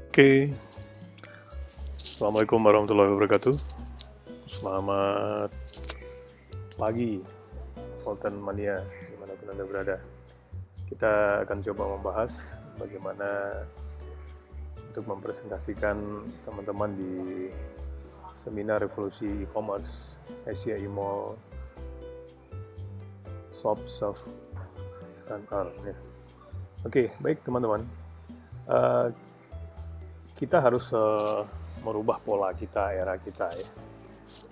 Oke, Assalamualaikum warahmatullahi wabarakatuh. Selamat pagi, Fulton Mania, dimanapun Anda berada. Kita akan coba membahas bagaimana untuk mempresentasikan teman-teman di seminar revolusi e-commerce Asia Mall Shop Surf dan Earn. Ya. Oke, baik teman-teman. Kita harus merubah pola kita, era kita ya.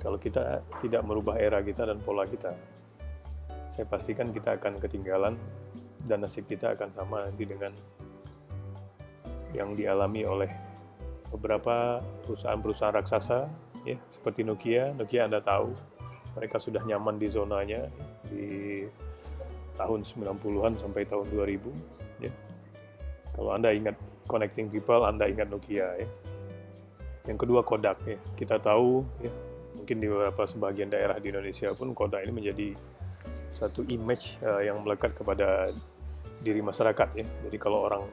Kalau kita tidak merubah era kita dan pola kita, saya pastikan kita akan ketinggalan dan nasib kita akan sama nanti dengan yang dialami oleh beberapa perusahaan-perusahaan raksasa ya, seperti Nokia. Nokia Anda tahu, mereka sudah nyaman di zonanya di tahun 90-an sampai tahun 2000 ya. Kalau Anda ingat connecting people, Anda ingat Nokia ya. Yang kedua Kodak ya. Kita tahu ya, mungkin di beberapa sebagian daerah di Indonesia pun Kodak ini menjadi satu image yang melekat kepada diri masyarakat ya. Jadi kalau orang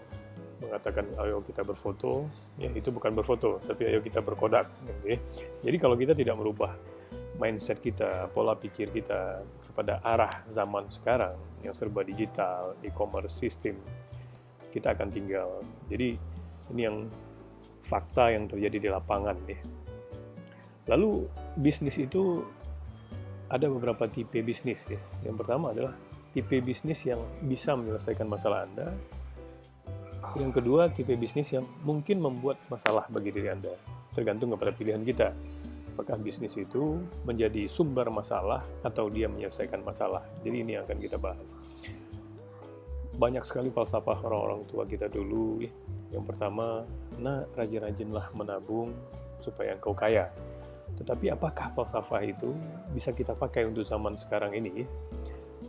mengatakan ayo kita berfoto, ya itu bukan berfoto, tapi ayo kita berkodak gitu ya. Jadi kalau kita tidak merubah mindset kita, pola pikir kita kepada arah zaman sekarang yang serba digital, e-commerce system, kita akan tinggal. Jadi ini yang fakta yang terjadi di lapangan ya. Lalu bisnis itu ada beberapa tipe bisnis ya. Yang pertama adalah tipe bisnis yang bisa menyelesaikan masalah Anda. Yang kedua tipe bisnis yang mungkin membuat masalah bagi diri Anda. Tergantung kepada pilihan kita. Apakah bisnis itu menjadi sumber masalah atau dia menyelesaikan masalah. Jadi ini yang akan kita bahas. Banyak sekali falsafah orang-orang tua kita dulu. Yang pertama, rajin-rajinlah menabung supaya engkau kaya. Tetapi apakah falsafah itu bisa kita pakai untuk zaman sekarang ini?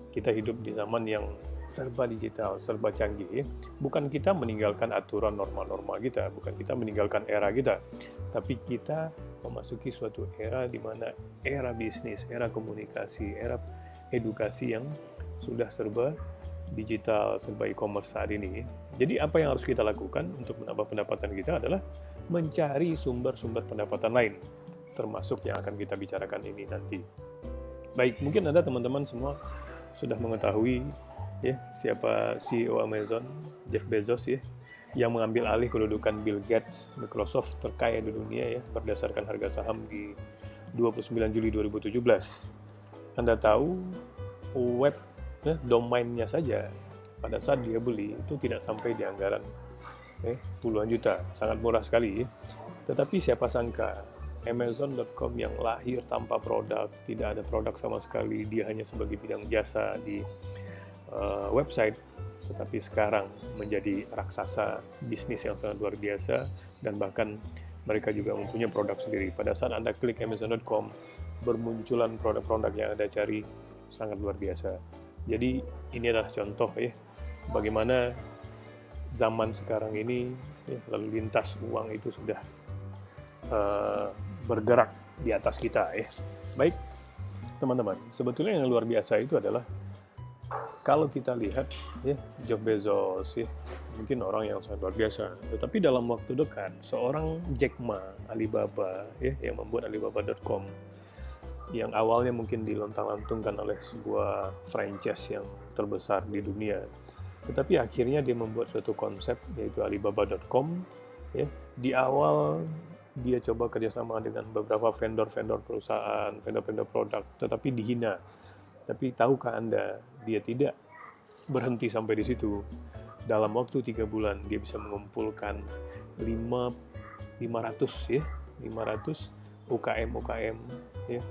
Kita hidup di zaman yang serba digital, serba canggih. Bukan kita meninggalkan aturan norma-norma kita, bukan kita meninggalkan era kita, tapi kita memasuki suatu era di mana era bisnis, era komunikasi, era edukasi yang sudah serba digital, serba e-commerce saat ini. Jadi apa yang harus kita lakukan untuk menambah pendapatan kita adalah mencari sumber-sumber pendapatan lain, termasuk yang akan kita bicarakan ini nanti. Baik, mungkin Anda teman-teman semua sudah mengetahui ya siapa CEO Amazon, Jeff Bezos ya, yang mengambil alih kedudukan Bill Gates, Microsoft terkaya di dunia ya, berdasarkan harga saham di 29 Juli 2017. Anda tahu web domainnya saja pada saat dia beli itu tidak sampai di anggaran puluhan juta, sangat murah sekali. Tetapi siapa sangka Amazon.com yang lahir tanpa produk, tidak ada produk sama sekali, dia hanya sebagai bidang jasa di website, tetapi sekarang menjadi raksasa bisnis yang sangat luar biasa dan bahkan mereka juga mempunyai produk sendiri. Pada saat Anda klik Amazon.com, bermunculan produk-produk yang Anda cari sangat luar biasa. Jadi ini adalah contoh ya bagaimana zaman sekarang ini ya, lalu lintas uang itu sudah bergerak di atas kita ya. Baik teman-teman, sebetulnya yang luar biasa itu adalah kalau kita lihat ya Jeff Bezos ya, mungkin orang yang sangat luar biasa, tetapi dalam waktu dekat seorang Jack Ma Alibaba ya yang membuat Alibaba.com yang awalnya mungkin dilontang-lantungkan oleh sebuah franchise yang terbesar di dunia, tetapi akhirnya dia membuat suatu konsep yaitu Alibaba.com ya. Di awal dia coba kerjasama dengan beberapa vendor-vendor perusahaan, vendor-vendor produk, tetapi dihina. Tapi tahukah Anda, dia tidak berhenti sampai di situ. Dalam waktu 3 bulan dia bisa mengumpulkan 500 UKM ya,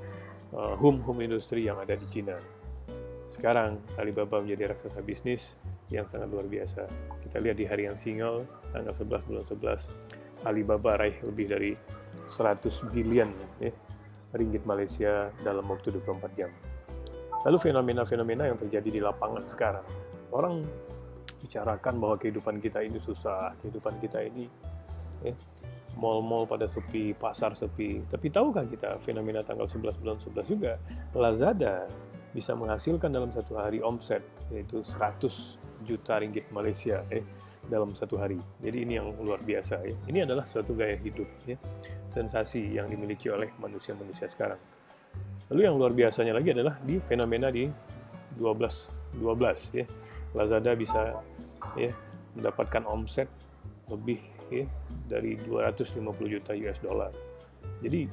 home industri yang ada di Cina. Sekarang Alibaba menjadi raksasa bisnis yang sangat luar biasa. Kita lihat di hari yang single, tanggal 11 bulan 11, Alibaba raih lebih dari 100 bilion ya, ringgit Malaysia dalam waktu 24 jam. Lalu fenomena-fenomena yang terjadi di lapangan sekarang. Orang bicarakan bahwa kehidupan kita ini susah, kehidupan kita ini mall-mall pada sepi, pasar sepi. Tapi tahukah kita fenomena tanggal 11 bulan 11 juga, Lazada bisa menghasilkan dalam satu hari omset yaitu 100 juta ringgit Malaysia dalam satu hari. Jadi ini yang luar biasa ya. Ini adalah suatu gaya hidup ya, sensasi yang dimiliki oleh manusia-manusia sekarang. Lalu yang luar biasanya lagi adalah di fenomena di 12 ya. Lazada bisa ya mendapatkan omset lebih ya dari 250 juta US dollar. Jadi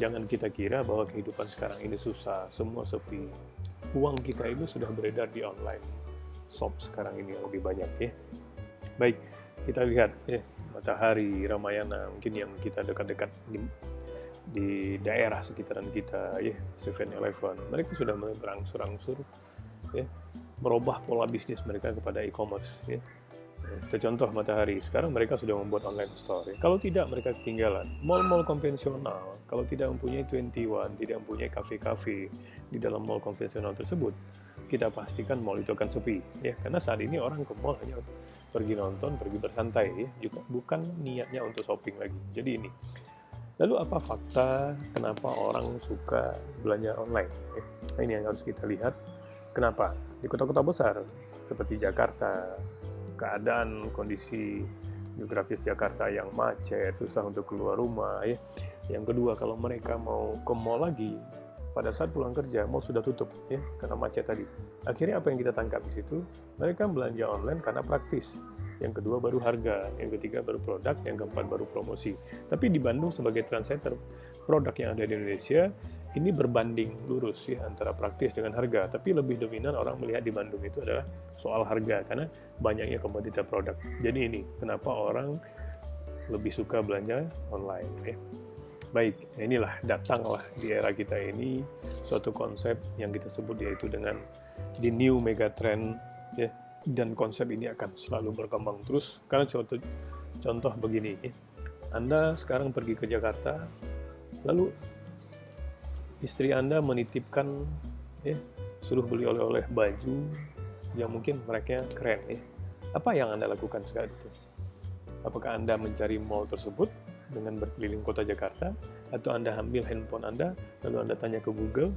jangan kita kira bahwa kehidupan sekarang ini susah, semua sepi. Uang kita itu sudah beredar di online shop sekarang ini yang lebih banyak ya. Baik, kita lihat ya, Matahari, Ramayana, mungkin yang kita dekat-dekat di daerah sekitaran kita ya, 7-Eleven, mereka sudah mulai berangsur-angsur ya, merubah pola bisnis mereka kepada e-commerce ya. Kita contoh Matahari, sekarang mereka sudah membuat online store ya. Kalau tidak, mereka ketinggalan. Mall-mall konvensional, kalau tidak mempunyai 21, tidak mempunyai kafe-kafe di dalam mall konvensional tersebut, kita pastikan mall itu akan sepi ya, karena saat ini orang ke mall hanya pergi nonton, pergi bersantai ya, juga bukan niatnya untuk shopping lagi. Jadi ini. Lalu apa fakta kenapa orang suka belanja online ya? Nah, ini yang harus kita lihat. Kenapa? Di kota-kota besar seperti Jakarta, keadaan kondisi geografis Jakarta yang macet, susah untuk keluar rumah ya. Yang kedua, kalau mereka mau ke mall lagi, pada saat pulang kerja, mall sudah tutup ya karena macet tadi. Akhirnya apa yang kita tangkap di situ? Mereka belanja online karena praktis. Yang kedua baru harga, yang ketiga baru produk, yang keempat baru promosi. Tapi di Bandung sebagai trendsetter produk yang ada di Indonesia, ini berbanding lurus ya antara praktis dengan harga. Tapi lebih dominan orang melihat di Bandung itu adalah soal harga karena banyaknya komoditas produk. Jadi ini kenapa orang lebih suka belanja online ya. Baik, inilah datanglah di era kita ini suatu konsep yang kita sebut yaitu dengan the new megatrend ya, dan konsep ini akan selalu berkembang terus karena contoh begini ya. Anda sekarang pergi ke Jakarta, lalu istri Anda menitipkan ya, suruh beli oleh-oleh baju yang mungkin mereka keren ya. Apa yang Anda lakukan saat itu? Apakah Anda mencari mall tersebut dengan berkeliling kota Jakarta, atau Anda ambil handphone Anda, lalu Anda tanya ke Google?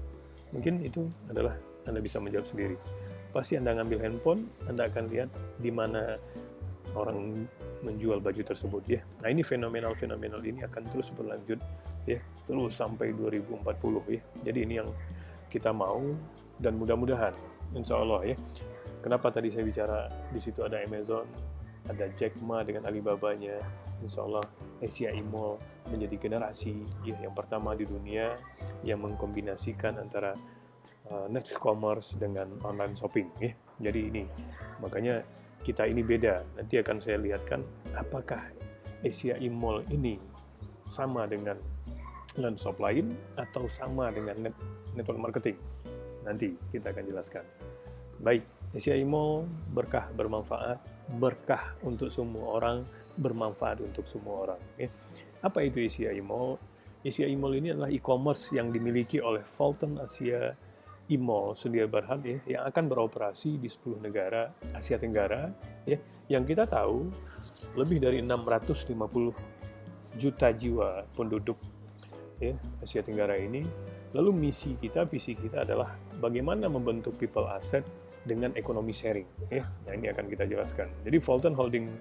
Mungkin itu adalah Anda bisa menjawab sendiri. Pasti Anda ngambil handphone, Anda akan lihat di mana orang menjual baju tersebut ya. Nah ini fenomenal ini akan terus berlanjut ya, terus sampai 2040 ya. Jadi ini yang kita mau dan mudah-mudahan, insya Allah ya. Kenapa tadi saya bicara di situ ada Amazon, ada Jack Ma dengan Alibabanya, insya Allah Asia Mall menjadi generasi ya, yang pertama di dunia yang mengkombinasikan antara net commerce dengan online shopping ya. Jadi ini makanya kita ini beda. Nanti akan saya lihatkan apakah Asia Mall ini sama dengan online shop lain atau sama dengan network marketing. Nanti kita akan jelaskan. Baik, Asia Mall berkah bermanfaat, berkah untuk semua orang, bermanfaat untuk semua orang ya. Apa itu Asia Mall? Asia Mall ini adalah e-commerce yang dimiliki oleh Fulton Asia Mall Sudir Berhad ya, yang akan beroperasi di 10 negara Asia Tenggara ya. Yang kita tahu lebih dari 650 juta jiwa penduduk ya, Asia Tenggara ini. Lalu visi kita adalah bagaimana membentuk people asset dengan ekonomi sharing ya. Nah ini akan kita jelaskan. Jadi Fulton Holding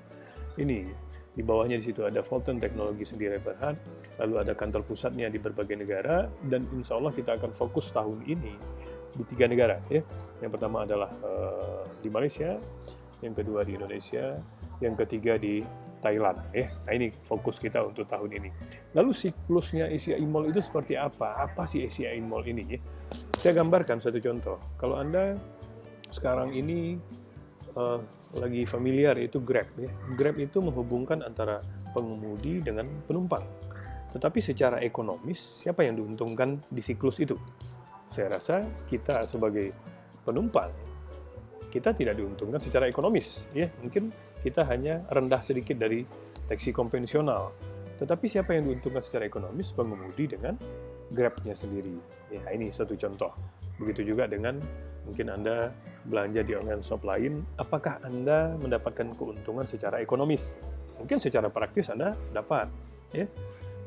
ini di bawahnya di situ ada Fulton Teknologi Sudir Berhad, lalu ada kantor pusatnya di berbagai negara, dan insya Allah kita akan fokus tahun ini di 3 negara ya. Yang pertama adalah di Malaysia, yang kedua di Indonesia, yang ketiga di Thailand ya. Nah ini fokus kita untuk tahun ini. Lalu siklusnya Asia Mall itu seperti apa? Apa sih Asia Mall ini ya? Saya gambarkan satu contoh. Kalau Anda sekarang ini lagi familiar itu Grab ya. Grab itu menghubungkan antara pengemudi dengan penumpang. Tetapi secara ekonomis siapa yang diuntungkan di siklus itu? Saya rasa kita sebagai penumpang kita tidak diuntungkan secara ekonomis ya. Mungkin kita hanya rendah sedikit dari taksi konvensional. Tetapi siapa yang diuntungkan secara ekonomis? Pengemudi dengan Grab-nya sendiri. Ya, ini satu contoh. Begitu juga dengan mungkin Anda belanja di online shop lain, apakah Anda mendapatkan keuntungan secara ekonomis? Mungkin secara praktis Anda dapat ya.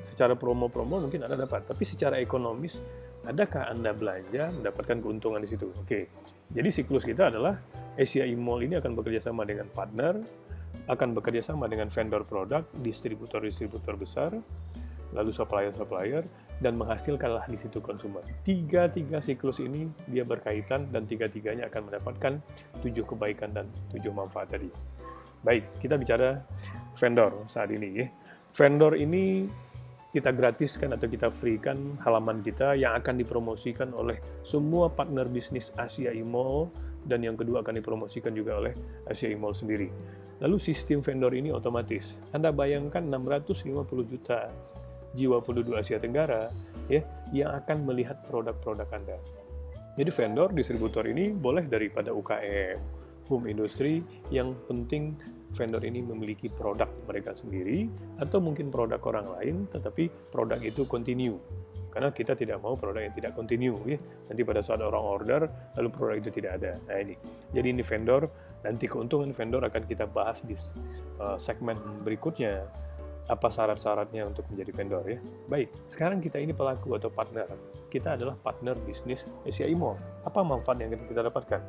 Secara promo-promo mungkin Anda dapat, tapi secara ekonomis adakah Anda belanja mendapatkan keuntungan di situ? Oke. Jadi siklus kita adalah Asia Mall ini akan bekerja sama dengan partner, akan bekerja sama dengan vendor produk, distributor-distributor besar, lalu supplier-supplier, dan menghasilkanlah di situ konsumen. Tiga siklus ini dia berkaitan dan tiga-tiganya akan mendapatkan 7 kebaikan dan 7 manfaat tadi. Baik, kita bicara vendor saat ini ya. Vendor ini kita gratiskan atau kita free-kan halaman kita yang akan dipromosikan oleh semua partner bisnis Asia Mall, dan yang kedua akan dipromosikan juga oleh Asia Mall sendiri. Lalu sistem vendor ini otomatis. Anda bayangkan 650 juta jiwa penduduk Asia Tenggara ya yang akan melihat produk-produk Anda. Jadi vendor, distributor ini boleh daripada UKM, home industry, yang penting vendor ini memiliki produk mereka sendiri atau mungkin produk orang lain, tetapi produk itu continue. Karena kita tidak mau produk yang tidak continue ya. Nanti pada saat orang order lalu produk itu tidak ada. Nah ini. Jadi ini vendor, nanti keuntungan vendor akan kita bahas di segmen berikutnya. Apa syarat-syaratnya untuk menjadi vendor ya. Baik, sekarang kita ini pelaku atau partner. Kita adalah partner bisnis Asia Mall. Apa manfaat yang kita dapatkan?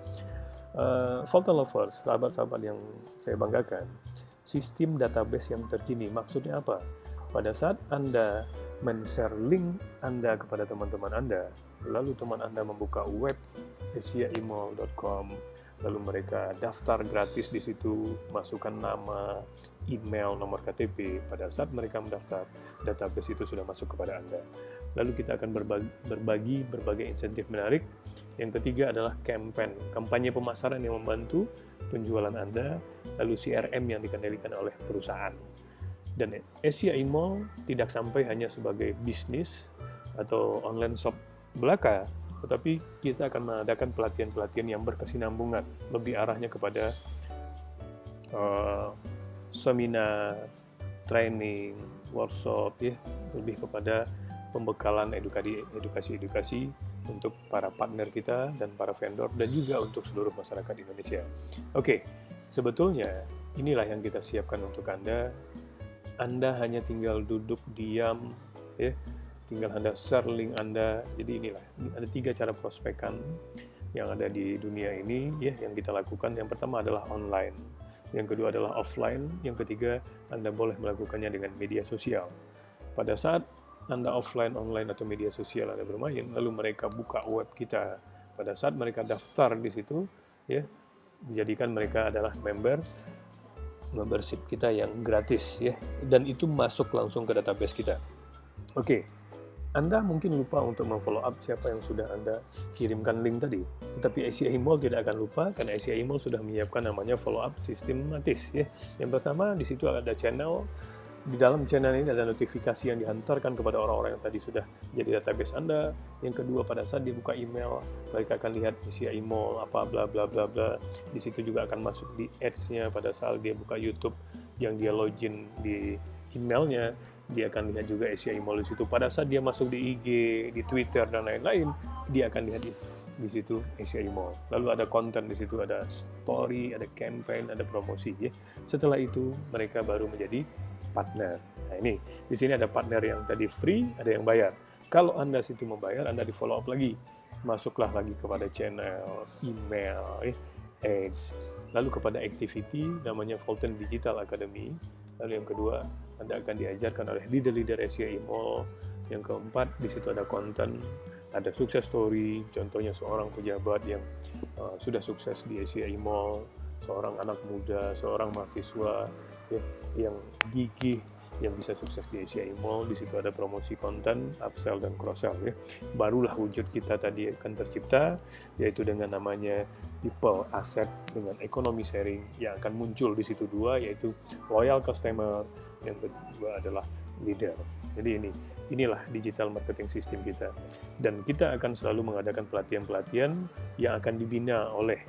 Fulton Lovers, sahabat-sahabat yang saya banggakan, sistem database yang terkini. Maksudnya apa? Pada saat Anda men-share link Anda kepada teman-teman Anda, lalu teman Anda membuka web asiaimall.com, lalu mereka daftar gratis di situ, masukkan nama, email, nomor KTP. Pada saat mereka mendaftar, database itu sudah masuk kepada Anda. Lalu kita akan berbagi berbagai insentif menarik. Yang ketiga adalah kampanye pemasaran yang membantu penjualan Anda, lalu CRM yang dikendalikan oleh perusahaan. Dan Asia Mall tidak sampai hanya sebagai bisnis atau online shop belaka, tetapi kita akan mengadakan pelatihan-pelatihan yang berkesinambungan, lebih arahnya kepada seminar, training, workshop, ya, lebih kepada pembekalan edukasi untuk para partner kita dan para vendor dan juga untuk seluruh masyarakat Indonesia. Oke, sebetulnya inilah yang kita siapkan untuk Anda. Anda hanya tinggal duduk diam, ya, tinggal Anda share link Anda. Jadi inilah, ada 3 cara prospekan yang ada di dunia ini, ya, yang kita lakukan. Yang pertama adalah online, yang kedua adalah offline, yang ketiga Anda boleh melakukannya dengan media sosial. Pada saat Anda offline, online, atau media sosial Anda bermain, lalu mereka buka web kita. Pada saat mereka daftar di situ, ya, menjadikan mereka adalah membership kita yang gratis, ya, dan itu masuk langsung ke database kita. Oke, Anda mungkin lupa untuk memfollow up siapa yang sudah Anda kirimkan link tadi. Tetapi Asia Mall tidak akan lupa karena Asia Mall sudah menyiapkan namanya follow up sistematis, ya. Yang pertama di situ ada channel. Di dalam channel ini ada notifikasi yang dihantarkan kepada orang-orang yang tadi sudah jadi database Anda. Yang kedua, pada saat dia buka email, mereka akan lihat Asia Mall apa bla bla bla bla. Di situ juga akan masuk di ads-nya pada saat dia buka YouTube yang dia login di emailnya, dia akan lihat juga Asia Mall di situ. Pada saat dia masuk di IG, di Twitter dan lain-lain, dia akan lihat di situ Asia Mall. Lalu ada konten di situ, ada story, ada campaign, ada promosi, ya. Setelah itu mereka baru menjadi partner. Nah ini, di sini ada partner yang tadi free, ada yang bayar. Kalau Anda situ membayar, Anda di follow up lagi. Masuklah lagi kepada channel, email, ads, lalu kepada activity namanya Fulton Digital Academy. Lalu yang kedua, Anda akan diajarkan oleh leader-leader Asia Mall. Yang keempat, di situ ada konten, ada sukses story, contohnya seorang pejabat yang sudah sukses di Asia Mall, seorang anak muda, seorang mahasiswa, ya, yang gigih, yang bisa sukses di Asia Mall. Di situ ada promosi konten, upsell dan cross sell, ya. Barulah wujud kita tadi akan tercipta, yaitu dengan namanya people asset dengan ekonomi sharing yang akan muncul di situ 2, yaitu loyal customer, yang kedua adalah leader. Jadi inilah digital marketing system kita, dan kita akan selalu mengadakan pelatihan-pelatihan yang akan dibina oleh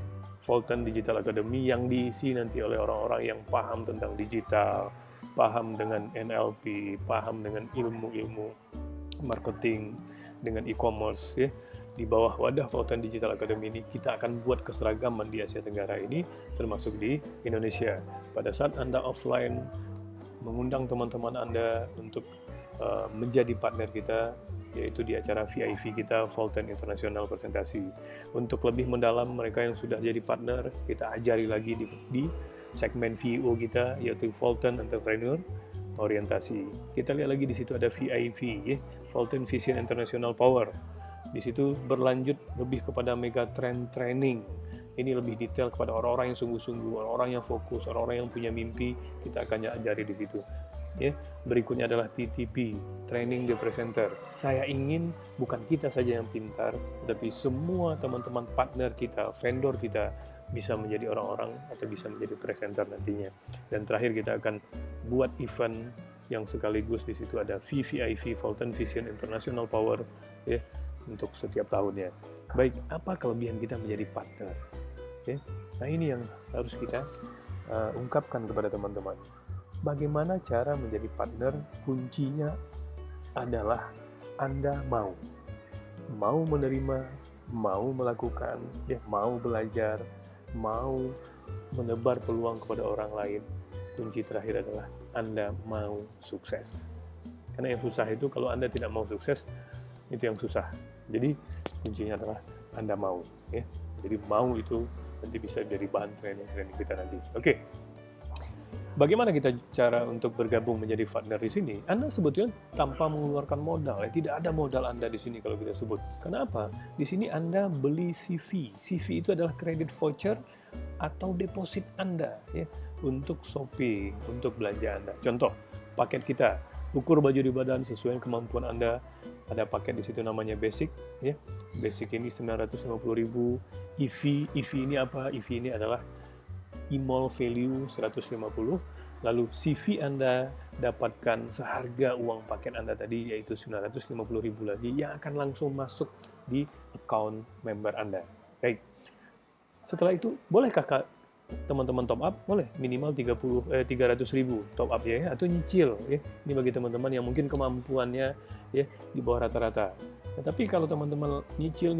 Fulton Digital Academy yang diisi nanti oleh orang-orang yang paham tentang digital, paham dengan NLP, paham dengan ilmu-ilmu marketing, dengan e-commerce, ya. Di bawah wadah Fulton Digital Academy ini kita akan buat keseragaman di Asia Tenggara ini, termasuk di Indonesia. Pada saat Anda offline, mengundang teman-teman Anda untuk menjadi partner kita, yaitu di acara VIP kita, Fulton International Presentasi. Untuk lebih mendalam mereka yang sudah jadi partner, kita ajari lagi di segmen VO kita, yaitu Fulton Entrepreneur Orientasi. Kita lihat lagi di situ ada VIV, ya, Fulton Vision International Power. Di situ berlanjut lebih kepada mega trend training. Ini lebih detail kepada orang-orang yang sungguh-sungguh, orang-orang yang fokus, orang-orang yang punya mimpi, kita akan ajari di situ. Ya, berikutnya adalah TTP, Training the Presenter. Saya ingin bukan kita saja yang pintar, tapi semua teman-teman partner kita, vendor kita bisa menjadi orang-orang atau bisa menjadi presenter nantinya. Dan terakhir kita akan buat event yang sekaligus di situ ada VVIV, Fulton Vision International Power, ya, untuk setiap tahunnya. Baik, apa kelebihan kita menjadi partner? Ya, nah ini yang harus kita ungkapkan kepada teman-teman. Bagaimana cara menjadi partner? Kuncinya adalah Anda mau menerima, mau melakukan, ya, mau belajar, mau menebar peluang kepada orang lain. Kunci terakhir adalah Anda mau sukses. Karena yang susah itu kalau Anda tidak mau sukses, itu yang susah. Jadi kuncinya adalah Anda mau, ya. Jadi mau itu nanti bisa jadi bahan training kita nanti. Oke. Bagaimana kita cara untuk bergabung menjadi partner di sini? Anda sebetulnya tanpa mengeluarkan modal, ya. Tidak ada modal Anda di sini kalau kita sebut. Kenapa? Di sini Anda beli CV. CV itu adalah credit voucher atau deposit Anda, ya, untuk shopping, untuk belanja Anda. Contoh, paket kita, ukur baju di badan sesuai kemampuan Anda. Ada paket di situ namanya basic, ya. Basic ini 950.000. EV ini apa? EV ini adalah e-mall value 150, lalu CV Anda dapatkan seharga uang paket Anda tadi, yaitu 950.000 lagi, yang akan langsung masuk di account member Anda. Baik, setelah itu bolehkah teman-teman top up? Boleh, minimal 300.000 top up, ya, atau nyicil, ya. Ini bagi teman-teman yang mungkin kemampuannya, ya, di bawah rata-rata. Nah, tapi kalau teman-teman nyicil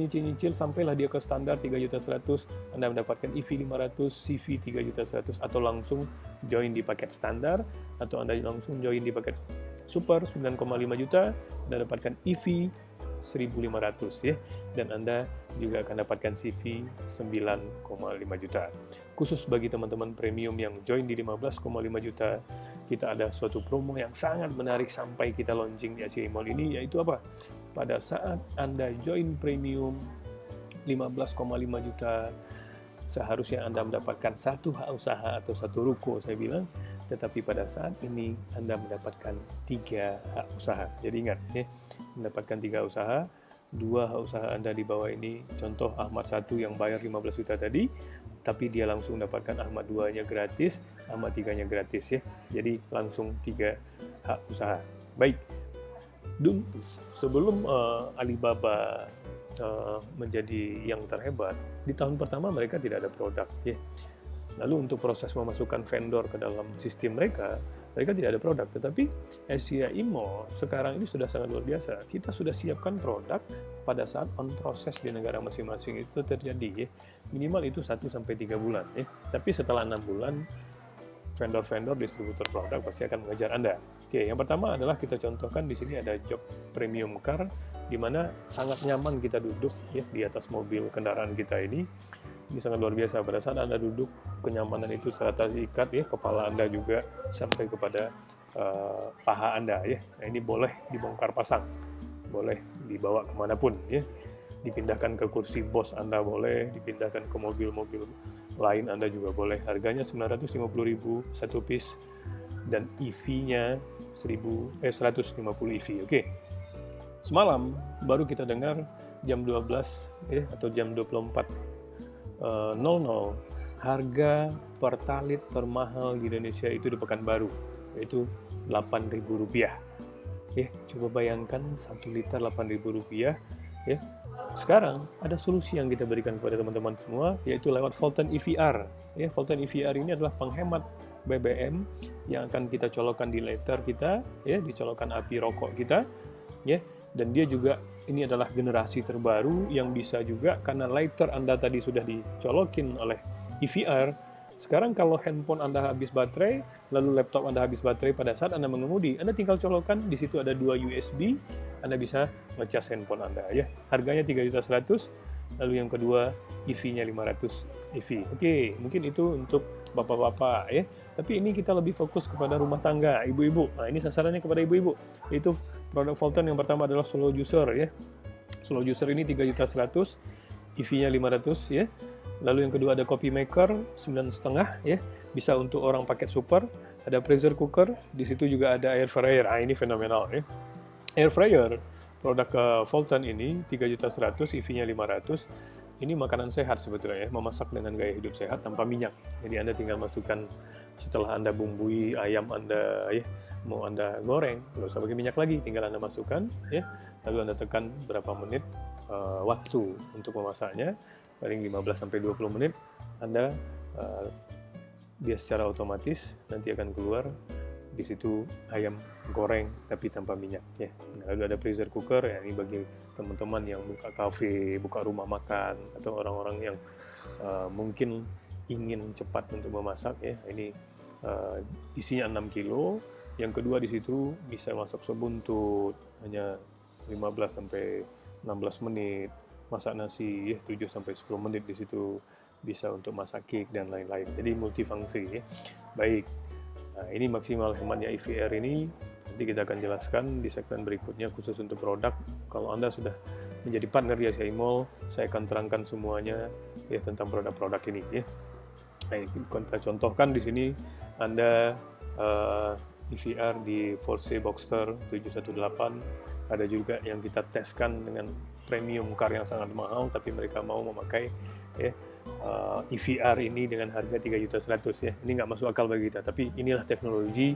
sampailah dia ke standar 3.100.000, Anda mendapatkan EV 500, CV 3.100.000, atau langsung join di paket standar, atau Anda langsung join di paket super 9,5 juta, Anda dapatkan EV 1.500, ya, dan Anda juga akan dapatkan CV 9,5 juta. Khusus bagi teman-teman premium yang join di 15,5 juta, kita ada suatu promo yang sangat menarik sampai kita launching di ACI Mall ini, yaitu apa? Pada saat Anda join premium 15,5 juta, seharusnya Anda mendapatkan satu hak usaha atau satu ruko, saya bilang, tetapi pada saat ini Anda mendapatkan 3 hak usaha. Jadi ingat, ya, mendapatkan 3 usaha, 2 hak usaha Anda di bawah ini, contoh Ahmad 1 yang bayar 15 juta tadi, tapi dia langsung mendapatkan Ahmad 2-nya gratis, Ahmad 3-nya gratis, ya. Jadi langsung 3 hak usaha. Baik. Sebelum Alibaba menjadi yang terhebat, di tahun pertama mereka tidak ada produk, ya. Lalu untuk proses memasukkan vendor ke dalam sistem mereka tidak ada produk. Tetapi ACI Mall sekarang ini sudah sangat luar biasa. Kita sudah siapkan produk pada saat on proses di negara masing-masing itu terjadi, ya. Minimal itu 1-3 bulan, ya. Tapi setelah 6 bulan, vendor-vendor distributor produk pasti akan mengejar Anda. Oke, yang pertama adalah kita contohkan di sini ada job premium car, di mana sangat nyaman kita duduk, ya, di atas mobil kendaraan kita ini. Ini sangat luar biasa. Pada saat Anda duduk, kenyamanan itu serata ikat, ya, kepala Anda juga sampai kepada paha Anda, ya. Nah, ini boleh dibongkar pasang, boleh dibawa kemanapun, ya. Dipindahkan ke kursi bos Anda boleh, dipindahkan ke mobil-mobil lain Anda juga boleh. Harganya 950.000 satu piece, dan EV-nya 150 EV. Oke. Semalam baru kita dengar jam 12, ya, atau jam 24.00, harga pertalit termahal di Indonesia itu di Pekanbaru, yaitu Rp8.000. Ya, coba bayangkan 1 liter Rp8.000, ya. Sekarang ada solusi yang kita berikan kepada teman-teman semua, yaitu lewat Fulton EVR. Ya, Fulton EVR ini adalah penghemat BBM yang akan kita colokkan di lighter kita, ya, dicolokkan api rokok kita, ya. Dan dia juga ini adalah generasi terbaru yang bisa juga karena lighter Anda tadi sudah dicolokin oleh EVR. Sekarang kalau handphone Anda habis baterai, lalu laptop Anda habis baterai pada saat Anda mengemudi, Anda tinggal colokkan, di situ ada 2 USB, Anda bisa ngecas handphone Anda, ya. Harganya 3.100.000, lalu yang kedua EV-nya 500 EV. Oke, mungkin itu untuk bapak-bapak ya. Tapi ini kita lebih fokus kepada rumah tangga, ibu-ibu. Nah, ini sasarannya kepada ibu-ibu. Itu produk Volton yang pertama adalah Solo Juicer ya. Solo Juicer ini 3.100.000, EV-nya 500 ya. Lalu yang kedua ada coffee maker 9,5 ya. Bisa untuk orang paket super, ada pressure cooker, di situ juga ada air fryer. Ah, ini fenomenal ya. Air fryer produk Volton ini 3.100.000, EV-nya 500. Ini makanan sehat sebetulnya ya, memasak dengan gaya hidup sehat tanpa minyak. Jadi Anda tinggal masukkan setelah Anda bumbui ayam Anda ya, mau Anda goreng, nggak usah pakai minyak lagi, tinggal Anda masukkan ya, lalu Anda tekan berapa menit waktu untuk memasaknya, paling 15-20 menit, Anda dia secara otomatis nanti akan keluar di situ ayam goreng tapi tanpa minyak ya. Nah, lalu ada pressure cooker ya, ini bagi teman-teman yang buka kafe, buka rumah makan atau orang-orang yang mungkin ingin cepat untuk memasak ya. Ini isinya 6 kilo. Yang kedua di situ bisa masak sebuntut hanya 15-16 menit. Masak nasi ya 7-10 menit di situ. Bisa untuk masak cake dan lain-lain. Jadi multifungsi ya. Baik. Nah, ini maksimal hematnya EVR ini nanti kita akan jelaskan di segmen berikutnya khusus untuk produk. Kalau Anda sudah menjadi partner di ACI Mall, saya akan terangkan semuanya ya tentang produk-produk ini ya. Nah, kita contohkan di sini Anda EVR di Porsche Boxster 718, ada juga yang kita teskan dengan premium car yang sangat mahal tapi mereka mau memakai ya EVR ini dengan harga 3.100.000 ya. Ini nggak masuk akal bagi kita, tapi inilah teknologi,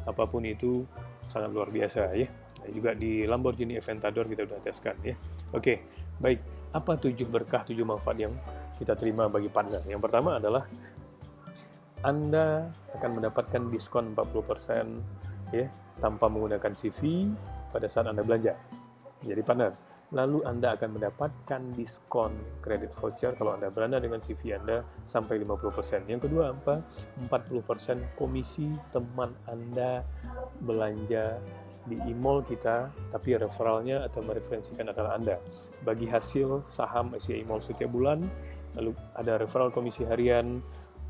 apapun itu sangat luar biasa ya. Nah, juga di Lamborghini Aventador kita sudah teskan ya. Oke, baik. Apa 7 berkah, 7 manfaat yang kita terima bagi partner? Yang pertama adalah Anda akan mendapatkan diskon 40% ya tanpa menggunakan CV pada saat Anda belanja jadi partner. Lalu Anda akan mendapatkan diskon kredit voucher kalau Anda beranda dengan CV Anda sampai 50%. Yang kedua apa? 40% komisi teman Anda belanja di e-mall kita, tapi referralnya atau mereferensikan adalah Anda. Bagi hasil saham ACI Mall setiap bulan, lalu ada referral komisi harian,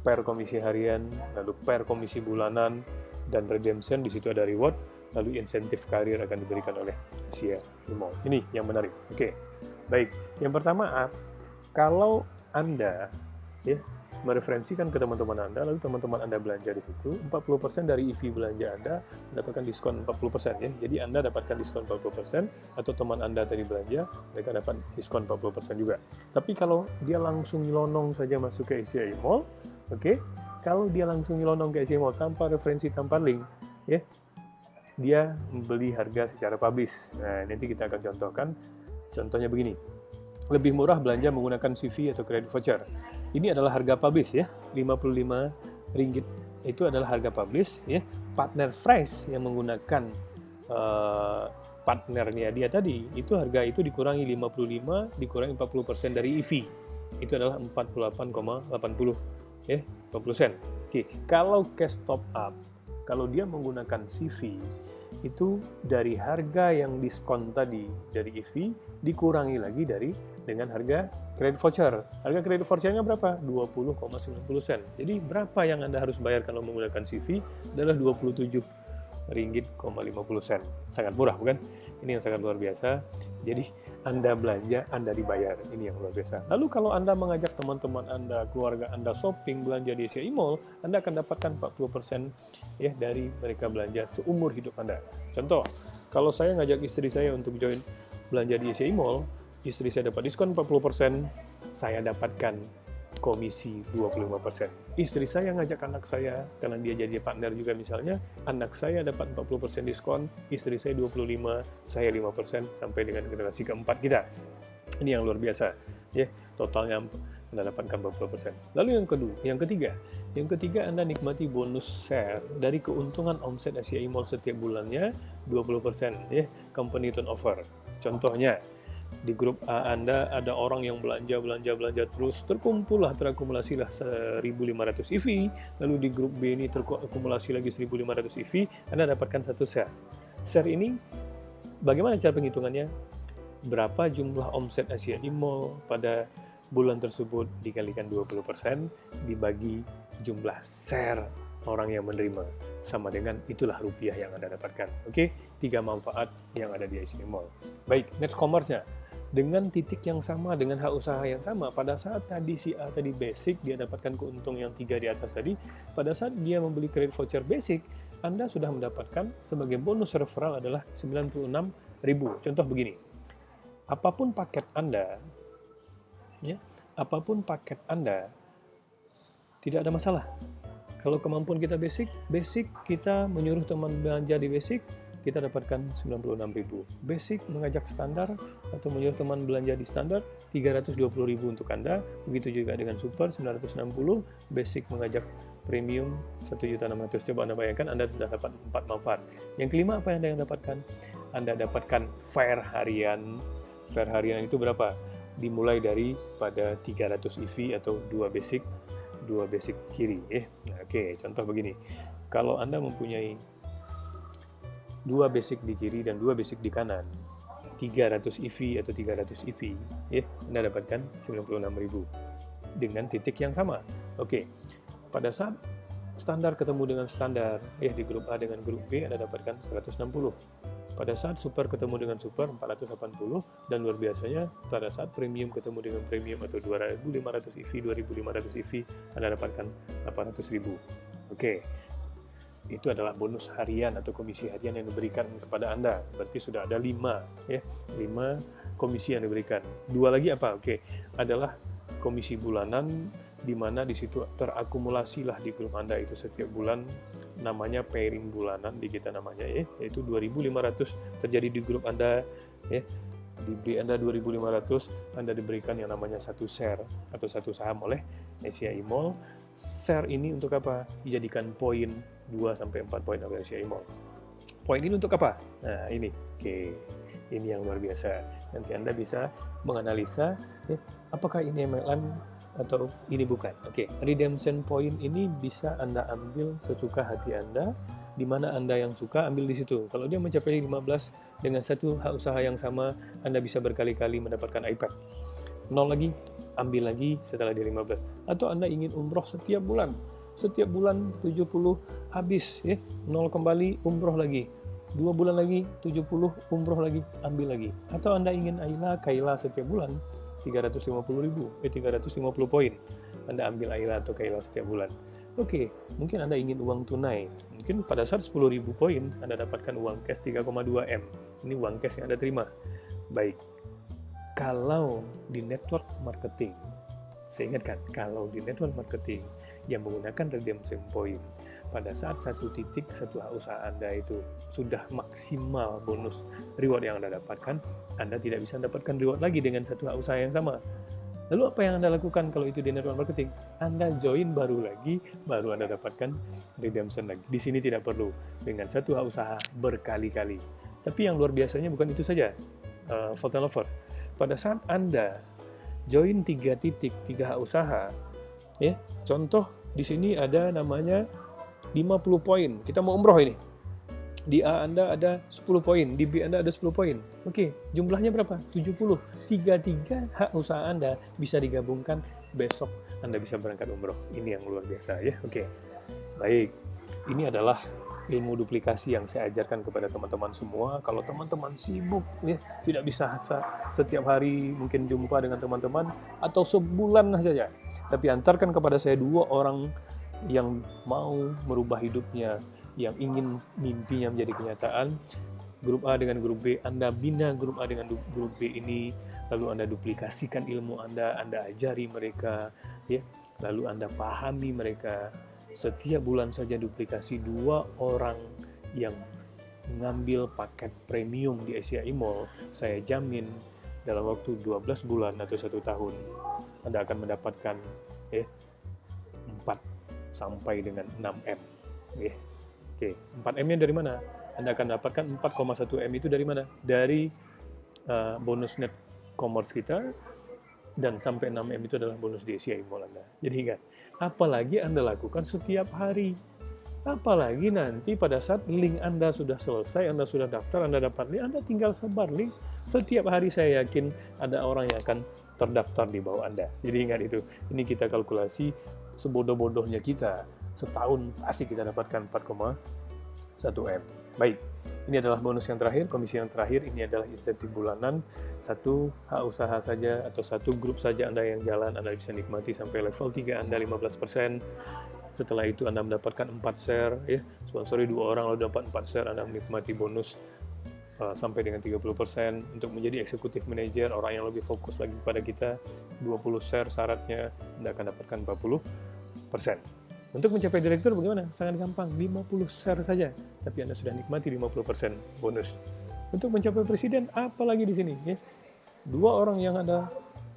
per komisi harian, lalu per komisi bulanan, dan redemption, di situ ada reward, lalu insentif karir akan diberikan oleh ACI Mall. Ini yang menarik. Oke, baik. Yang pertama, kalau Anda ya mereferensikan ke teman-teman Anda, lalu teman-teman Anda belanja di situ, 40% dari EV belanja Anda mendapatkan diskon 40% ya. Jadi Anda dapatkan diskon 40%, atau teman Anda tadi belanja, mereka dapat diskon 40% juga. Tapi kalau dia langsung nyelonong saja masuk ke ACI Mall, oke, kalau dia langsung nyelonong ke ACI Mall tanpa referensi, tanpa link, ya, dia membeli harga secara publish. Nah, nanti kita akan contohkan. Contohnya begini. Lebih murah belanja menggunakan CV atau credit voucher. Ini adalah harga publish ya, Rp55. Itu adalah harga publish ya. Partner price yang menggunakan partnernya dia tadi, itu harga itu dikurangi 55, dikurangi 40% dari EV. Itu adalah 48,80 ya, 20 sen. Oke, kalau cash top up, kalau dia menggunakan CV, itu dari harga yang diskon tadi dari EV dikurangi lagi dengan harga kredit voucher. Harga kredit vouchernya berapa? 20,90 sen. Jadi berapa yang Anda harus bayar kalau menggunakan CV? Adalah Rp27,50. Sangat murah, bukan? Ini yang sangat luar biasa. Jadi Anda belanja, Anda dibayar. Ini yang luar biasa. Lalu kalau Anda mengajak teman-teman Anda, keluarga Anda shopping, belanja di ACI Mall, Anda akan dapatkan 40% ya dari mereka belanja seumur hidup Anda. Contoh, kalau saya ngajak istri saya untuk join belanja di ACI Mall, istri saya dapat diskon 40%, saya dapatkan komisi 25%. Istri saya ngajak anak saya, karena dia jadi partner juga misalnya, anak saya dapat 40% diskon, istri saya 25%, saya 5%, sampai dengan generasi keempat kita. Ini yang luar biasa, ya, totalnya Anda dapatkan 40%. Lalu yang ketiga Anda nikmati bonus share dari keuntungan omset ACI Mall setiap bulannya 20%, ya, company turnover. Contohnya, di grup A Anda ada orang yang belanja terus, terakumulasilah 1.500 EV, lalu di grup B ini terakumulasi lagi 1.500 EV, Anda dapatkan satu share. Share ini bagaimana cara penghitungannya? berapa jumlah omset Asia Mall pada bulan tersebut dikalikan 20% dibagi jumlah share orang yang menerima, sama dengan itulah rupiah yang Anda dapatkan. Oke, 3 manfaat yang ada di Asia Mall. Baik, net commerce-nya. Dengan titik yang sama, dengan hak usaha yang sama, pada saat tadi si A tadi basic, dia dapatkan keuntung yang 3 di atas tadi, pada saat dia membeli kredit voucher basic, Anda sudah mendapatkan sebagai bonus referral adalah 96.000. Contoh begini, apapun paket Anda, ya, apapun paket Anda, tidak ada masalah. Kalau kemampuan kita basic kita menyuruh teman belanja di basic, kita dapatkan 96.000. Basic mengajak standar atau menyuruh teman belanja di standar, 320.000 untuk Anda. Begitu juga dengan super, 960. Basic mengajak premium, 1.600.000. Coba Anda bayangkan, Anda sudah dapat 4 manfaat. Yang kelima, apa yang Anda dapatkan? Anda dapatkan fair harian. Fair harian itu berapa? Dimulai dari pada 300 EV atau 2 basic kiri. Nah, oke, contoh begini. Kalau Anda mempunyai 2 basic di kiri dan 2 basic di kanan, 300 EV atau 300 EV, Anda dapatkan 96.000 dengan titik yang sama. Oke, pada saat standar ketemu dengan standar, di grup A dengan grup B, Anda dapatkan 160. Pada saat super ketemu dengan super, 480, dan luar biasanya, pada saat premium ketemu dengan premium atau 2.500 EV, 2.500 EV, Anda dapatkan 800.000. Oke. Itu adalah bonus harian atau komisi harian yang diberikan kepada Anda. Berarti sudah ada 5 komisi yang diberikan. 2 lagi apa? Oke, adalah komisi bulanan, di mana di situ terakumulasilah di grup Anda itu setiap bulan, namanya pairing bulanan di kita namanya, yaitu 2.500 terjadi di grup Anda, di B Anda 2.500, Anda diberikan yang namanya 1 share atau 1 saham oleh Asia Mall. Share ini untuk apa? Dijadikan poin 2-4 poin oleh Asia Mall. Poin ini untuk apa? Nah, ini. Oke. Ini yang luar biasa. Nanti Anda bisa menganalisa apakah ini MLM atau ini bukan. Oke, redemption point ini bisa Anda ambil sesuka hati Anda, di mana Anda yang suka ambil di situ. Kalau dia mencapai 15 dengan satu hak usaha yang sama, Anda bisa berkali-kali mendapatkan iPad. 0 lagi, ambil lagi setelah dia 15. Atau Anda ingin umroh setiap bulan 70 habis, 0 kembali, umroh lagi. 2 bulan lagi, 70, umroh lagi, ambil lagi. Atau Anda ingin Kaila setiap bulan, 350 poin. Anda ambil Kaila atau Kaila setiap bulan. Oke, mungkin Anda ingin uang tunai. Mungkin pada saat 10.000 poin, Anda dapatkan uang cash 3,2 M. Ini uang cash yang Anda terima. Baik, kalau di network marketing, saya ingatkan, kalau di network marketing yang menggunakan redemption point, pada saat satu titik, satu usaha Anda itu sudah maksimal bonus reward yang Anda dapatkan, Anda tidak bisa mendapatkan reward lagi dengan satu usaha yang sama. Lalu apa yang Anda lakukan kalau itu di network marketing? Anda join baru Anda dapatkan redemption lagi. Di sini tidak perlu dengan satu usaha berkali-kali. Tapi yang luar biasanya bukan itu saja, Volt and Lovers. Pada saat Anda join 3 titik, 3 usaha, contoh di sini ada namanya 50 poin. Kita mau umroh ini. Di A Anda ada 10 poin, di B Anda ada 10 poin. Oke, jumlahnya berapa? 70. 3 hak usaha Anda bisa digabungkan, besok Anda bisa berangkat umroh. Ini yang luar biasa ya. Oke. Baik. Ini adalah ilmu duplikasi yang saya ajarkan kepada teman-teman semua. Kalau teman-teman sibuk tidak bisa setiap hari mungkin jumpa dengan teman-teman atau sebulan saja. Tapi antarkan kepada saya 2 orang yang mau merubah hidupnya, yang ingin mimpinya menjadi kenyataan. Grup A dengan grup B, Anda bina grup A dengan grup B ini, lalu Anda duplikasikan ilmu Anda ajari mereka, lalu Anda pahami mereka. Setiap bulan saja duplikasi 2 orang yang mengambil paket premium di Asia Mall, saya jamin dalam waktu 12 bulan atau 1 tahun, Anda akan mendapatkan 4 sampai dengan 6M. Oke, 4M-nya dari mana? Anda akan dapatkan 4,1 M itu dari mana? Dari bonus net commerce kita, dan sampai 6M itu adalah bonus di Asia Mall Anda. Jadi ingat, apalagi Anda lakukan setiap hari. Apalagi nanti pada saat link Anda sudah selesai, Anda sudah daftar, Anda dapat link, Anda tinggal sebar link, Setiap hari saya yakin ada orang yang akan terdaftar di bawah Anda. Jadi ingat itu, ini kita kalkulasi sebodoh-bodohnya kita, setahun pasti kita dapatkan 4,1 M. Baik, ini adalah bonus yang terakhir, komisi yang terakhir, ini adalah insentif bulanan. Satu hak usaha saja atau satu grup saja Anda yang jalan, Anda bisa nikmati sampai level 3 Anda 15%. Setelah itu Anda mendapatkan 4 share, ya, sponsori 2 orang lalu dapat 4 share, Anda menikmati bonus sampai dengan 30%. Untuk menjadi eksekutif manager, orang yang lebih fokus lagi kepada kita, 20 share syaratnya, Anda akan dapatkan 40%. Untuk mencapai direktur bagaimana? Sangat gampang, 50 share saja, tapi Anda sudah nikmati 50% bonus. Untuk mencapai presiden, apalagi di sini, ya. 2 orang yang Anda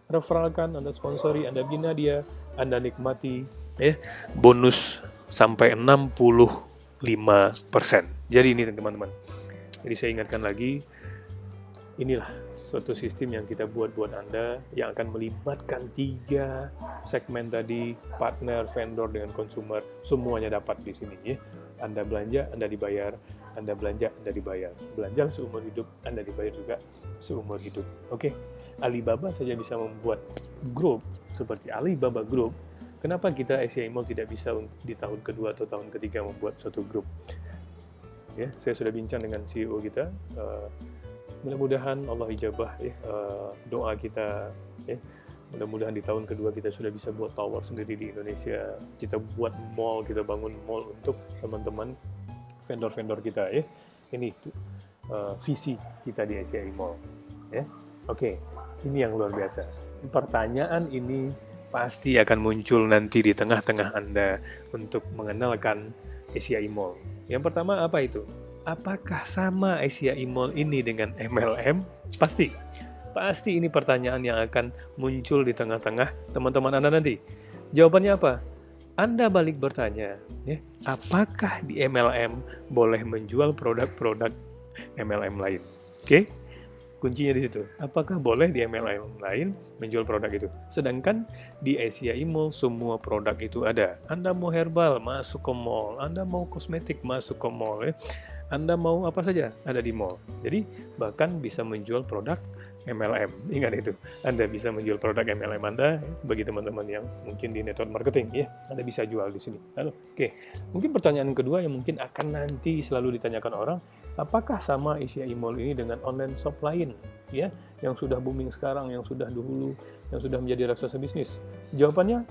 referralkan, Anda sponsori, Anda bina dia, Anda nikmati bonus sampai 65%. Jadi ini teman-teman. Jadi saya ingatkan lagi, inilah suatu sistem yang kita buat Anda yang akan melibatkan 3 segmen tadi, partner, vendor, dengan consumer, semuanya dapat di sini ya. Anda belanja, Anda dibayar, Anda belanja, Anda dibayar. Belanja seumur hidup, Anda dibayar juga seumur hidup. Oke. Alibaba saja bisa membuat grup seperti Alibaba Group. Kenapa kita SCI Mall tidak bisa di tahun kedua atau tahun ketiga membuat suatu grup? Ya, saya sudah bincang dengan CEO kita. Mudah-mudahan Allah ijabah ya, doa kita. Ya. Mudah-mudahan di tahun kedua kita sudah bisa buat tower sendiri di Indonesia. Kita buat mall, kita bangun mall untuk teman-teman vendor-vendor kita. Ya. Ini visi kita di SCI Mall. Ya. Oke, ini yang luar biasa. Pertanyaan ini pasti akan muncul nanti di tengah-tengah Anda untuk mengenalkan SCI Mall. Yang pertama apa itu? Apakah sama SCI Mall ini dengan MLM? Pasti ini pertanyaan yang akan muncul di tengah-tengah teman-teman Anda nanti. Jawabannya apa? Anda balik bertanya, ya, apakah di MLM boleh menjual produk-produk MLM lain? Oke? Kuncinya di situ. Apakah boleh di MLM lain menjual produk itu? Sedangkan di SCI Mall semua produk itu ada. Anda mau herbal, masuk ke mall. Anda mau kosmetik, masuk ke mall. Ya. Anda mau apa saja, ada di mall. Jadi bahkan bisa menjual produk MLM. Ingat itu. Anda bisa menjual produk MLM Anda bagi teman-teman yang mungkin di network marketing. Ya, Anda bisa jual di sini. Lalu, oke. Mungkin pertanyaan kedua yang mungkin akan nanti selalu ditanyakan orang, apakah sama SCI Mall ini dengan online shop lain, ya, yang sudah booming sekarang, yang sudah dahulu, yang sudah menjadi raksasa bisnis? Jawabannya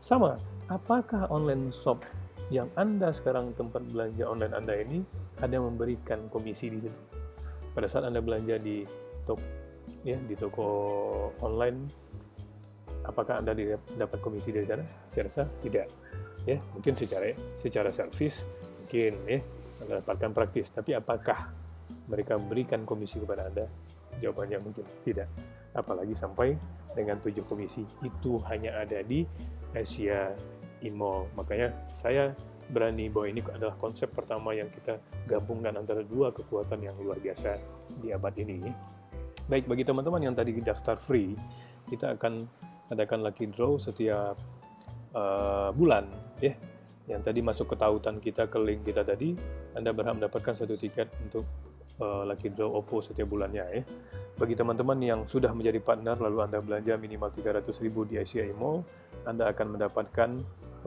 sama. Apakah online shop yang Anda sekarang tempat belanja online Anda ini ada memberikan komisi di situ? Pada saat Anda belanja di toko online, apakah Anda dapat komisi dari sana? Saya rasa tidak. Ya, mungkin secara servis mungkin ya. Anda dapatkan praktis, tapi apakah mereka berikan komisi kepada Anda? Jawabannya mungkin tidak. Apalagi sampai dengan 7 komisi. Itu hanya ada di SCI Mall. Makanya saya berani bahwa ini adalah konsep pertama yang kita gabungkan antara 2 kekuatan yang luar biasa di abad ini. Baik, bagi teman-teman yang tadi daftar free, kita akan adakan lucky draw setiap bulan, ya. Yang tadi masuk ke tautan kita, ke link kita tadi, Anda berhak mendapatkan 1 tiket untuk lucky draw Oppo setiap bulannya. Ya. Bagi teman-teman yang sudah menjadi partner, lalu Anda belanja minimal 300.000 di SCI Mall, Anda akan mendapatkan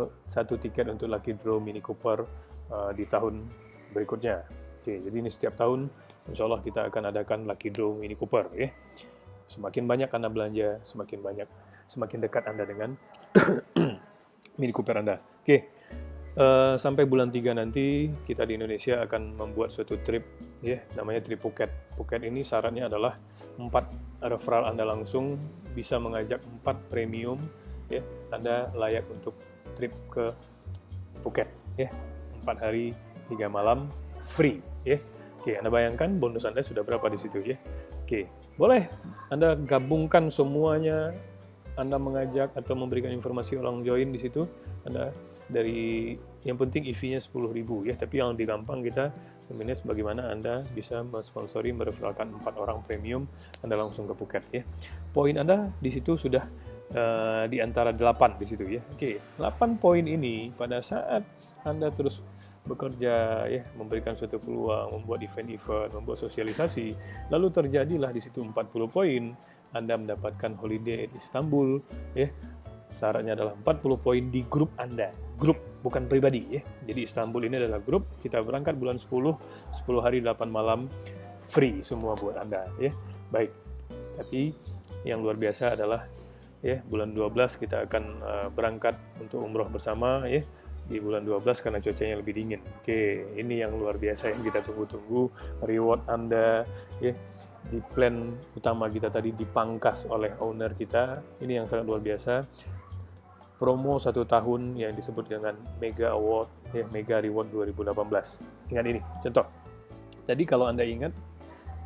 1 tiket untuk lucky draw Mini Cooper di tahun berikutnya. Oke, jadi ini setiap tahun, insya Allah kita akan adakan lucky draw Mini Cooper. Ya. Semakin banyak Anda belanja, semakin dekat Anda dengan Mini Cooper Anda. Oke. Sampai bulan 3 nanti kita di Indonesia akan membuat suatu trip, ya, namanya trip Phuket. Phuket ini syaratnya adalah 4 referral Anda langsung bisa mengajak 4 premium, ya, Anda layak untuk trip ke Phuket, ya, 4 hari 3 malam free, ya. Oke, Anda bayangkan bonus Anda sudah berapa di situ, ya. Oke, boleh Anda gabungkan semuanya, Anda mengajak atau memberikan informasi orang join di situ, Anda dari yang penting EV-nya 10.000 ya, tapi yang lebih gampang kita manage bagaimana Anda bisa mensponsori mereferalkan 4 orang premium Anda langsung ke Phuket ya. Poin Anda di situ sudah di antara 8 di situ ya. Oke, 8 poin ini pada saat Anda terus bekerja, ya, memberikan suatu peluang, membuat event-event, membuat sosialisasi, lalu terjadilah di situ 40 poin, Anda mendapatkan holiday di Istanbul, ya. Syaratnya adalah 40 poin di grup Anda, grup bukan pribadi, ya. Jadi Istanbul ini adalah grup, kita berangkat bulan 10 hari 8 malam, free semua buat Anda, ya. Baik, tapi yang luar biasa adalah, ya, bulan 12 kita akan berangkat untuk umroh bersama, ya, di bulan 12 karena cuacanya lebih dingin. Oke, ini yang luar biasa yang kita tunggu-tunggu, reward Anda, ya. Di plan utama kita tadi dipangkas oleh owner kita, ini yang sangat luar biasa. Promo 1 tahun yang disebut dengan Mega Award, ya, Mega Reward 2018. Ingat ini, contoh. Tadi kalau Anda ingat,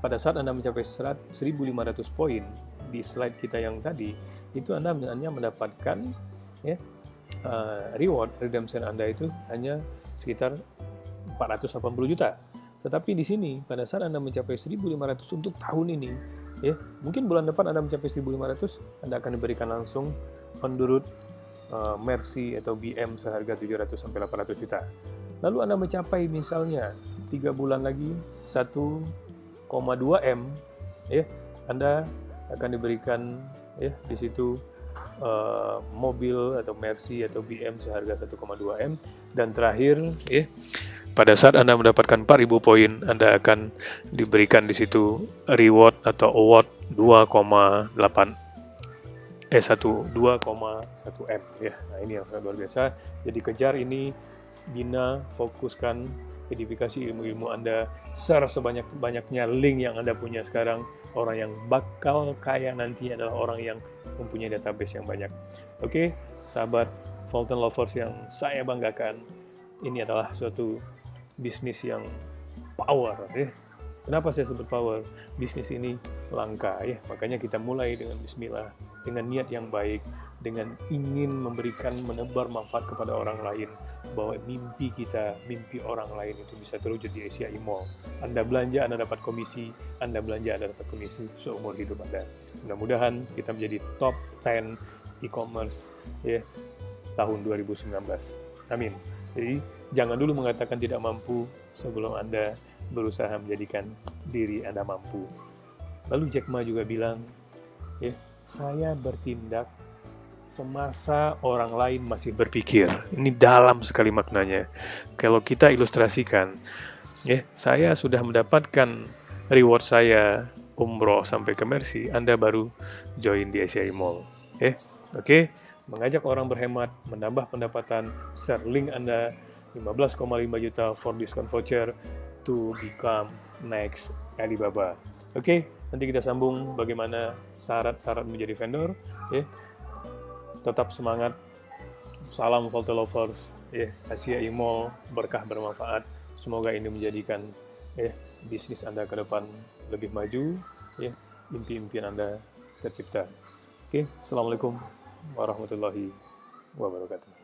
pada saat Anda mencapai 1.500 poin di slide kita yang tadi, itu Anda hanya mendapatkan, ya, reward redemption Anda itu hanya sekitar 480 juta. Tetapi di sini pada saat Anda mencapai 1.500 untuk tahun ini, ya, mungkin bulan depan Anda mencapai 1.500, Anda akan diberikan langsung on the road Mercy atau BM seharga 700 sampai 800 juta. Lalu Anda mencapai misalnya 3 bulan lagi 1,2 M, ya, Anda akan diberikan, ya, di situ mobil atau Mercy atau BM seharga 1,2 M, dan terakhir, ya, pada saat Anda mendapatkan 4.000 poin, Anda akan diberikan di situ reward atau award 2,1 M, ya. Nah, ini yang sangat luar biasa. Jadi kejar ini, bina, fokuskan, edifikasi ilmu-ilmu Anda, share sebanyak-banyaknya link yang Anda punya sekarang. Orang yang bakal kaya nanti adalah orang yang mempunyai database yang banyak. Oke, sahabat Fulton Lovers yang saya banggakan, ini adalah suatu bisnis yang power, ya. Kenapa saya sebut power? Bisnis ini langka, ya. Makanya kita mulai dengan bismillah, dengan niat yang baik, dengan ingin memberikan, menebar manfaat kepada orang lain, bahwa mimpi kita, mimpi orang lain itu bisa terwujud di Asia Mall. Anda belanja, Anda dapat komisi, Anda belanja, Anda dapat komisi seumur hidup Anda. Mudah-mudahan kita menjadi top 10 e-commerce, ya, tahun 2019. Amin. Jadi jangan dulu mengatakan tidak mampu sebelum Anda berusaha menjadikan diri Anda mampu. Lalu Jack Ma juga bilang, ya, saya bertindak semasa orang lain masih berpikir. Ini dalam sekali maknanya. Kalau kita ilustrasikan, ya, saya sudah mendapatkan reward saya umroh sampai ke Mercy, Anda baru join di Asia Mall. Oke, mengajak orang berhemat, menambah pendapatan, share link Anda 15,5 juta for discount voucher to become next Alibaba. Oke, nanti kita sambung bagaimana syarat-syarat menjadi vendor, ya. Tetap semangat. Salam Fulton Lovers, ya, Asia Mall, berkah bermanfaat. Semoga ini menjadikan, ya, bisnis Anda ke depan lebih maju, ya, impian Anda tercipta. Oke, Assalamualaikum warahmatullahi wabarakatuh.